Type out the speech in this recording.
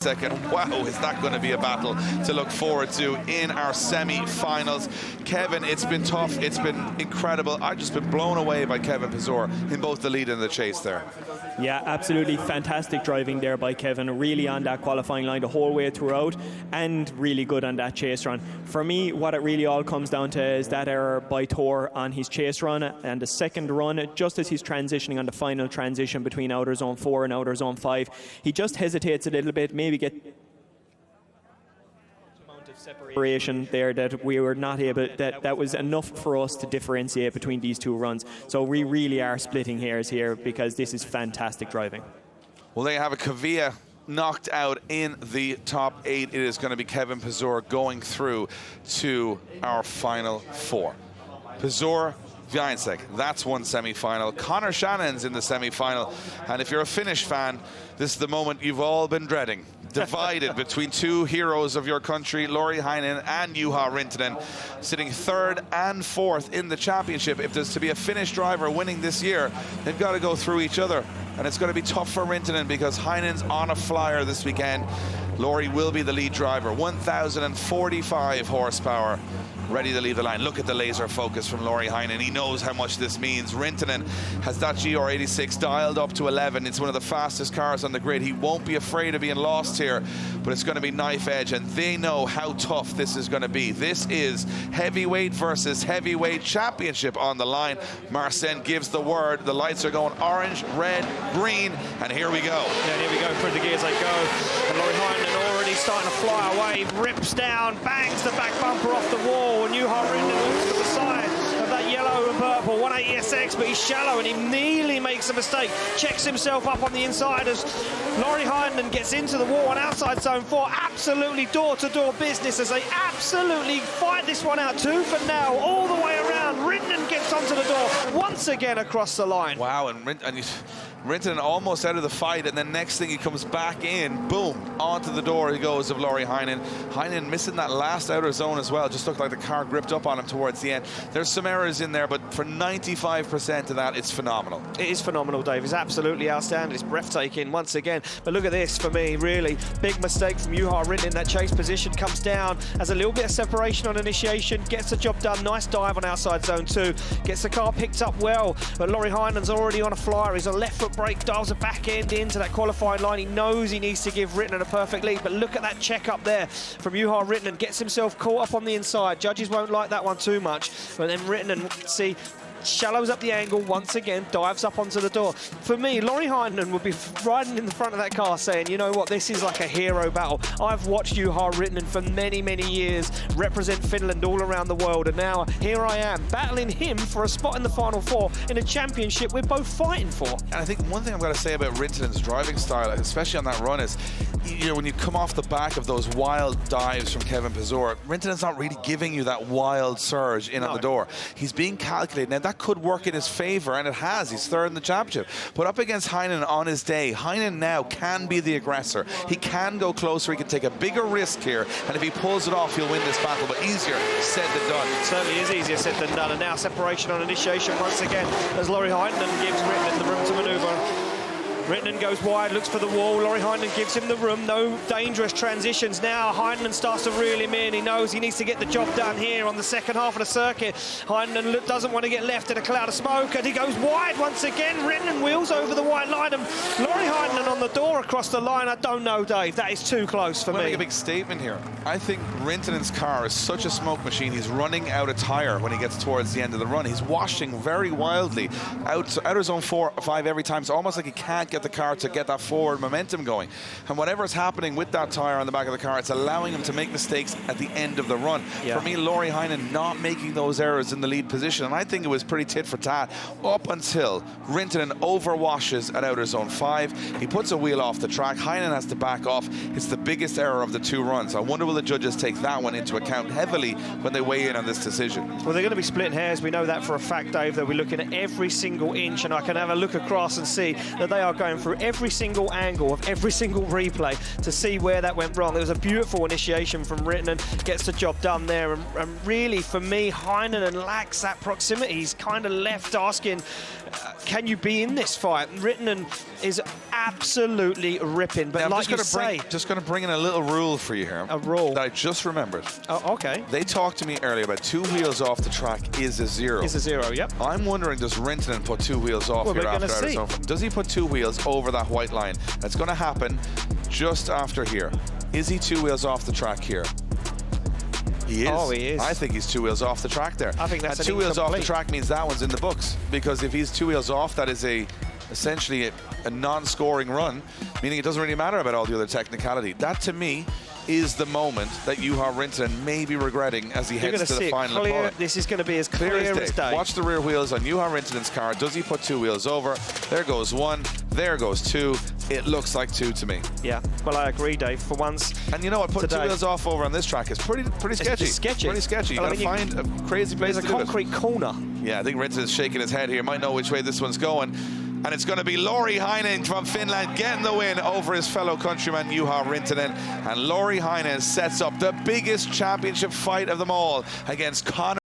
second. Wow, is that going to be a battle to look forward to in our semi-finals. Kevin, it's been tough, it's been incredible. I've just been blown away by Kevin Pizor in both the lead and the chase there. Yeah, absolutely fantastic driving there by Kevin, really on that qualifying line the whole way throughout, and really good on that chase run. For me, what it really all comes down to is that error by Thor on his chase run, and the second run, just as he's transitioning on the final transition between outer zone 4 and outer zone 5, he just hesitates a little bit, maybe get separation there that we were not able, that was enough for us to differentiate between these two runs. So we really are splitting hairs here because this is fantastic driving. Well, there you have it. Kavia knocked out in the top 8. It is going to be Kevin Pizor going through to our final 4. Pizor, Wiańczek, that's one semi-final. Conor Shannon's in the semi-final. And if you're a Finnish fan, this is the moment you've all been dreading. Divided between two heroes of your country, Lauri Heinen and Juha Rintanen, sitting 3rd and 4th in the championship. If there's to be a Finnish driver winning this year, they've got to go through each other. And it's going to be tough for Rintanen because Heinen's on a flyer this weekend. Lauri will be the lead driver, 1,045 horsepower, ready to leave the line. Look at the laser focus from Lauri Heinen. He knows how much this means. Rintanen has that GR86 dialed up to 11. It's one of the fastest cars on the grid. He won't be afraid of being lost here, but it's going to be knife edge, and they know how tough this is going to be. This is heavyweight versus heavyweight championship on the line. Marcin gives the word. The lights are going orange, red, green, and here we go. Yeah, here we go. Through the gears they go. And Lauri Heinen already starting to fly away. Rips down, bangs the back bumper off the wall. And Juha Rintanen looks to the side of that yellow and purple 180SX, but he's shallow and he nearly makes a mistake. Checks himself up on the inside as Lauri Heinen gets into the wall on outside zone 4. Absolutely door-to-door business as they absolutely fight this one out tooth and nail all the way around. Rintanen gets onto the door once again across the line. Wow, and Rintanen almost out of the fight, and then next thing he comes back in, boom, onto the door he goes of Lauri Heinen. Heinen missing that last outer zone as well. Just looked like the car gripped up on him towards the end. There's some errors in there, but for 95% of that, it's phenomenal. It is phenomenal, Dave. It's absolutely outstanding. It's breathtaking once again. But look at this for me, really. Big mistake from Juha Rintanen. That chase position comes down, has a little bit of separation on initiation, gets the job done. Nice dive on outside zone 2. Gets the car picked up well, but Lauri Heinen's already on a flyer. He's a left foot brake, dials the back end into that qualifying line. He knows he needs to give Rintanen a perfect lead, but look at that check up there from Juha Rintanen. Gets himself caught up on the inside. Judges won't like that one too much, but then Rintanen, see, shallows up the angle once again, dives up onto the door. For me, Lauri Heinen would be riding in the front of that car saying, you know what, this is like a hero battle. I've watched Juha Rintanen for many, many years, represent Finland all around the world, and now here I am, battling him for a spot in the Final 4 in a championship we're both fighting for. And I think one thing I've got to say about Rintanen's driving style, especially on that run, is when you come off the back of those wild dives from Kevin Pizor, Rintanen's not really giving you that wild surge in on the door. He's being calculated. Now, that could work in his favor, and it has. He's 3rd in the championship. But up against Heinen on his day, Heinen now can be the aggressor. He can go closer. He can take a bigger risk here, and if he pulls it off, he'll win this battle. But easier said than done. It certainly is easier said than done. And now separation on initiation once again as Lauri Heinen gives Rintanen the room to manoeuvre. Rintanen goes wide, looks for the wall. Lauri Heinen gives him the room. No dangerous transitions now. Heinen starts to reel him in. He knows he needs to get the job done here on the second half of the circuit. Heinen doesn't want to get left in a cloud of smoke, and he goes wide once again. Rintanen wheels over the white line, and Lauri Heinen on the door across the line. I don't know, Dave. That is too close for me. I'm going to make a big statement here. I think Rintanen's car is such a smoke machine. He's running out of tire when he gets towards the end of the run. He's washing very wildly. Outer zone 4 or 5 every time. It's almost like he can't get the car to get that forward momentum going, and whatever's happening with that tire on the back of the car, it's allowing him to make mistakes at the end of the run. For me, Lauri Heinen not making those errors in the lead position, and I think it was pretty tit for tat up until Rintanen overwashes at outer zone 5. He puts a wheel off the track. Heinen has to back off. It's the biggest error of the 2 runs. I wonder will the judges take that one into account heavily when they weigh in on this decision. Well, they're going to be splitting hairs. We know that for a fact, Dave. They'll be looking at every single inch, and I can have a look across and see that they are going going through every single angle of every single replay to see where that went wrong. It was a beautiful initiation from Rintanen, gets the job done there, and really, for me, Heinonen lacks that proximity. He's kind of left asking, can you be in this fight? Rintanen is absolutely ripping, but like you say... just going to bring in a little rule for you here. A rule? That I just remembered. Oh, okay. They talked to me earlier about 2 wheels off the track is a 0. Is a 0, yep. I'm wondering, does Rintanen put 2 wheels off here after outer zone? Does he put 2 wheels over that white line? That's going to happen just after here. Is he 2 wheels off the track here? He is. Oh, he is. I think he's 2 wheels off the track there. I think that's and 2 wheels off the track means that one's in the books, because if he's 2 wheels off, that is essentially a non-scoring run, meaning it doesn't really matter about all the other technicality. That, to me, is the moment that Juha Rintanen may be regretting as he heads to the final opponent. This is going to be as clear as day. Watch the rear wheels on Juha Rintanen's car. Does he put 2 wheels over? There goes 1. There goes 2. It looks like 2 to me. Yeah, well, I agree, Dave, for once. And you know what? Putting 2 wheels off over on this track is pretty sketchy. It's sketchy. Pretty sketchy. You Well, gotta find a crazy place to do it. There's a concrete corner. Yeah, I think Rintanen's shaking his head here. Might know which way this one's going. And it's going to be Lauri Heinen from Finland getting the win over his fellow countryman Juha Rintanen. And Lauri Heinen sets up the biggest championship fight of them all against Conor